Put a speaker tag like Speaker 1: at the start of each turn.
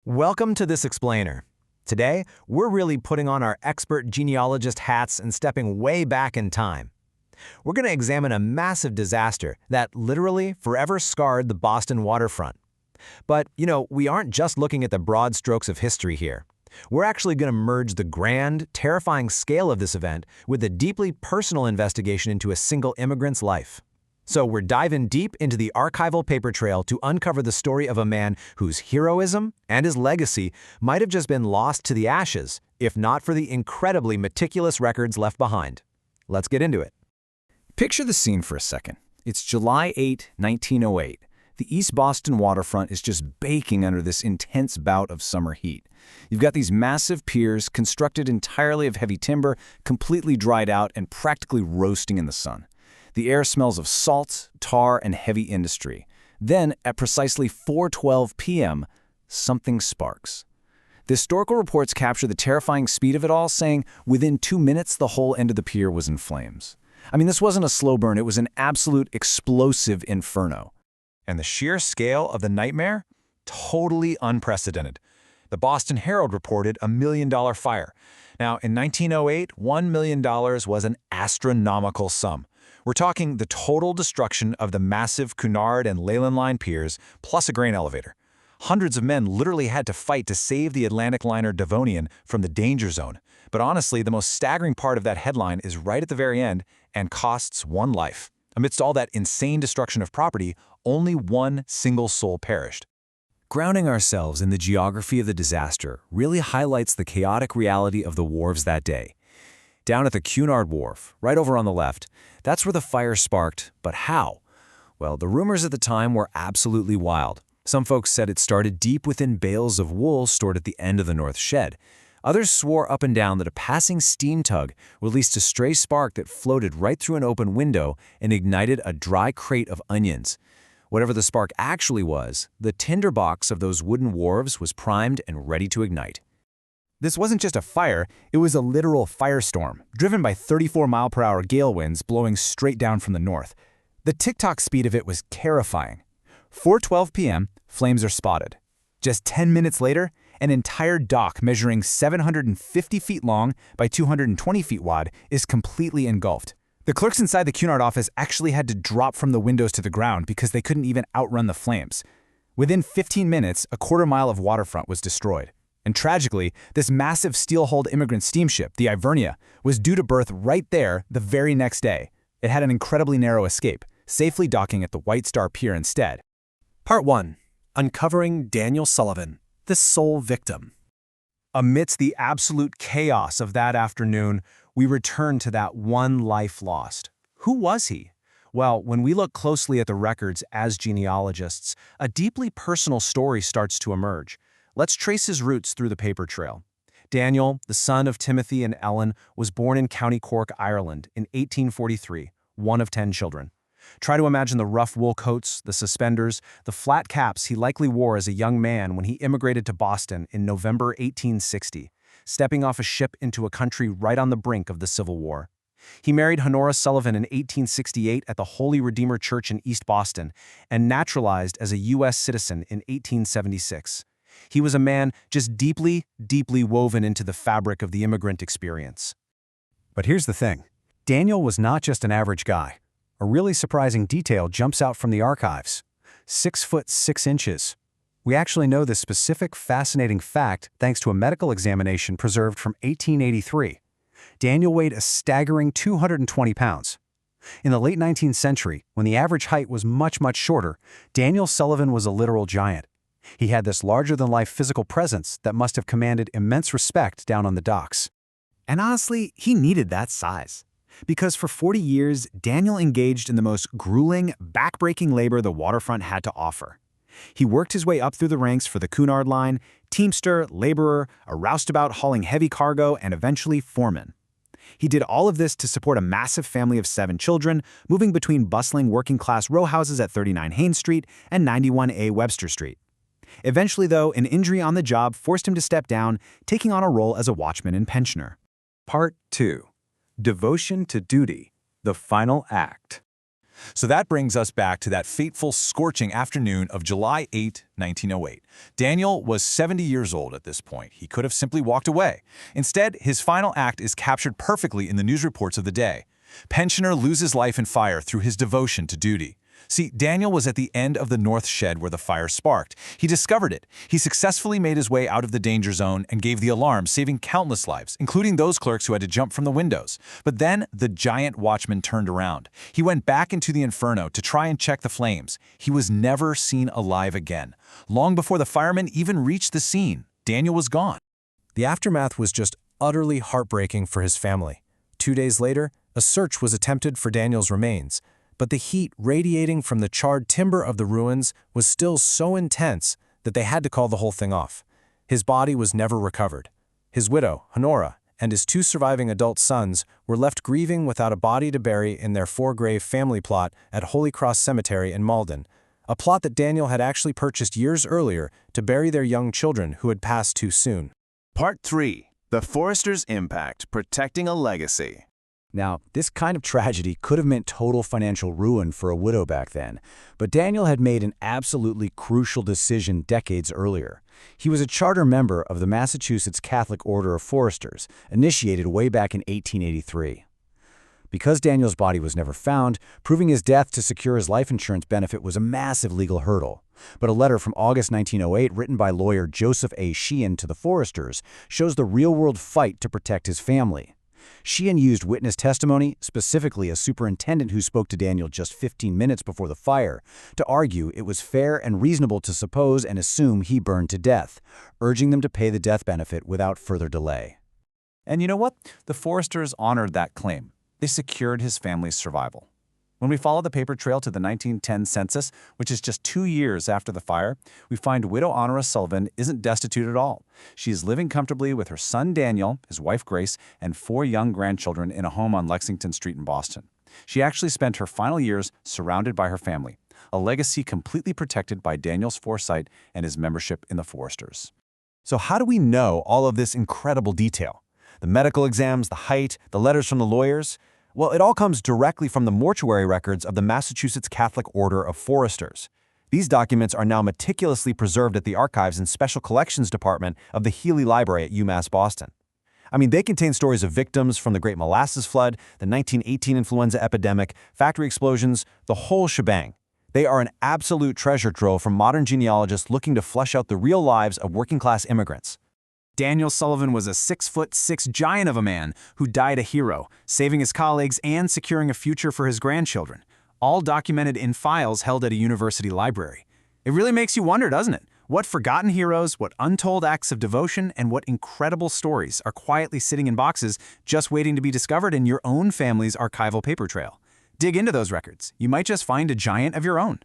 Speaker 1: Welcome to This Explainer. Today, we're really putting on our expert genealogist hats and stepping way back in time. We're going to examine a massive disaster that literally forever scarred the Boston waterfront. But, we aren't just looking at the broad strokes of history here. We're actually going to merge the grand, terrifying scale of this event with a deeply personal investigation into a single immigrant's life. So we're diving deep into the archival paper trail to uncover the story of a man whose heroism and his legacy might have just been lost to the ashes, if not for the incredibly meticulous records left behind. Let's get into it.
Speaker 2: Picture the scene for a second. It's July 8, 1908. The East Boston waterfront is just baking under this intense bout of summer heat. You've got these massive piers constructed entirely of heavy timber, completely dried out and practically roasting in the sun. The air smells of salt, tar, and heavy industry. Then, at precisely 4:12 p.m., something sparks. The historical reports capture the terrifying speed of it all, saying within 2 minutes the whole end of the pier was in flames. This wasn't a slow burn, it was an absolute explosive inferno.
Speaker 3: And the sheer scale of the nightmare? Totally unprecedented. The Boston Herald reported a $1 million fire. Now, in 1908, $1 million was an astronomical sum. We're talking the total destruction of the massive Cunard and Leyland Line piers, plus a grain elevator. Hundreds of men literally had to fight to save the Atlantic liner Devonian from the danger zone. But honestly, the most staggering part of that headline is right at the very end and costs one life. Amidst all that insane destruction of property, only one single soul perished.
Speaker 2: Grounding ourselves in the geography of the disaster really highlights the chaotic reality of the wharves that day. Down at the Cunard Wharf, right over on the left, that's where the fire sparked, but how? Well, the rumors at the time were absolutely wild. Some folks said it started deep within bales of wool stored at the end of the north shed. Others swore up and down that a passing steam tug released a stray spark that floated right through an open window and ignited a dry crate of onions. Whatever the spark actually was, the tinderbox of those wooden wharves was primed and ready to ignite.
Speaker 4: This wasn't just a fire, it was a literal firestorm, driven by 34-mile-per-hour gale winds blowing straight down from the north. The tick-tock speed of it was terrifying. 4:12 p.m., flames are spotted. Just 10 minutes later, an entire dock measuring 750 feet long by 220 feet wide is completely engulfed. The clerks inside the Cunard office actually had to drop from the windows to the ground because they couldn't even outrun the flames. Within 15 minutes, a quarter mile of waterfront was destroyed. And tragically, this massive steel-hulled immigrant steamship, the Ivernia, was due to berth right there the very next day. It had an incredibly narrow escape, safely docking at the White Star Pier instead.
Speaker 5: Part 1. Uncovering Daniel Sullivan, the sole victim.
Speaker 1: Amidst the absolute chaos of that afternoon, we return to that one life lost. Who was he? Well, when we look closely at the records as genealogists, a deeply personal story starts to emerge. Let's trace his roots through the paper trail. Daniel, the son of Timothy and Ellen, was born in County Cork, Ireland in 1843, one of 10 children. Try to imagine the rough wool coats, the suspenders, the flat caps he likely wore as a young man when he immigrated to Boston in November 1860, stepping off a ship into a country right on the brink of the Civil War. He married Honora Sullivan in 1868 at the Holy Redeemer Church in East Boston and naturalized as a U.S. citizen in 1876. He was a man just deeply, deeply woven into the fabric of the immigrant experience.
Speaker 4: But here's the thing. Daniel was not just an average guy. A really surprising detail jumps out from the archives. 6 foot 6 inches. We actually know this specific, fascinating fact thanks to a medical examination preserved from 1883. Daniel weighed a staggering 220 pounds. In the late 19th century, when the average height was much, much shorter, Daniel Sullivan was a literal giant. He had this larger-than-life physical presence that must have commanded immense respect down on the docks.
Speaker 5: And honestly, he needed that size. Because for 40 years, Daniel engaged in the most grueling, back-breaking labor the waterfront had to offer. He worked his way up through the ranks for the Cunard Line, teamster, laborer, a roustabout hauling heavy cargo, and eventually foreman. He did all of this to support a massive family of 7 children, moving between bustling working-class row houses at 39 Haynes Street and 91A Webster Street. Eventually, though, an injury on the job forced him to step down, taking on a role as a watchman and pensioner.
Speaker 4: Part 2. Devotion to Duty, the Final Act.
Speaker 3: So that brings us back to that fateful, scorching afternoon of July 8, 1908. Daniel was 70 years old at this point. He could have simply walked away. Instead, his final act is captured perfectly in the news reports of the day. Pensioner loses life in fire through his devotion to duty. See, Daniel was at the end of the north shed where the fire sparked. He discovered it. He successfully made his way out of the danger zone and gave the alarm, saving countless lives, including those clerks who had to jump from the windows. But then the giant watchman turned around. He went back into the inferno to try and check the flames. He was never seen alive again. Long before the firemen even reached the scene, Daniel was gone.
Speaker 1: The aftermath was just utterly heartbreaking for his family. 2 days later, a search was attempted for Daniel's remains, but the heat radiating from the charred timber of the ruins was still so intense that they had to call the whole thing off. His body was never recovered. His widow, Honora, and his 2 surviving adult sons were left grieving without a body to bury in their 4-grave family plot at Holy Cross Cemetery in Malden, a plot that Daniel had actually purchased years earlier to bury their young children who had passed too soon.
Speaker 6: Part 3. The Forester's Impact, Protecting a Legacy.
Speaker 2: Now, this kind of tragedy could have meant total financial ruin for a widow back then, but Daniel had made an absolutely crucial decision decades earlier. He was a charter member of the Massachusetts Catholic Order of Foresters, initiated way back in 1883. Because Daniel's body was never found, proving his death to secure his life insurance benefit was a massive legal hurdle. But a letter from August 1908 written by lawyer Joseph A. Sheehan to the Foresters shows the real-world fight to protect his family. Sheehan used witness testimony, specifically a superintendent who spoke to Daniel just 15 minutes before the fire, to argue it was fair and reasonable to suppose and assume he burned to death, urging them to pay the death benefit without further delay.
Speaker 3: And you know what? The Foresters honored that claim. They secured his family's survival. When we follow the paper trail to the 1910 census, which is just 2 years after the fire, we find widow Honora Sullivan isn't destitute at all. She is living comfortably with her son Daniel, his wife Grace, and 4 young grandchildren in a home on Lexington Street in Boston. She actually spent her final years surrounded by her family, a legacy completely protected by Daniel's foresight and his membership in the Foresters.
Speaker 1: So how do we know all of this incredible detail? The medical exams, the height, the letters from the lawyers? Well, it all comes directly from the mortuary records of the Massachusetts Catholic Order of Foresters. These documents are now meticulously preserved at the Archives and Special Collections Department of the Healy Library at UMass Boston. I mean, they contain stories of victims from the Great Molasses Flood, the 1918 influenza epidemic, factory explosions, the whole shebang. They are an absolute treasure trove for modern genealogists looking to flesh out the real lives of working-class immigrants.
Speaker 5: Daniel Sullivan was a 6'6" giant of a man who died a hero, saving his colleagues and securing a future for his grandchildren, all documented in files held at a university library. It really makes you wonder, doesn't it? What forgotten heroes, what untold acts of devotion, and what incredible stories are quietly sitting in boxes just waiting to be discovered in your own family's archival paper trail. Dig into those records. You might just find a giant of your own.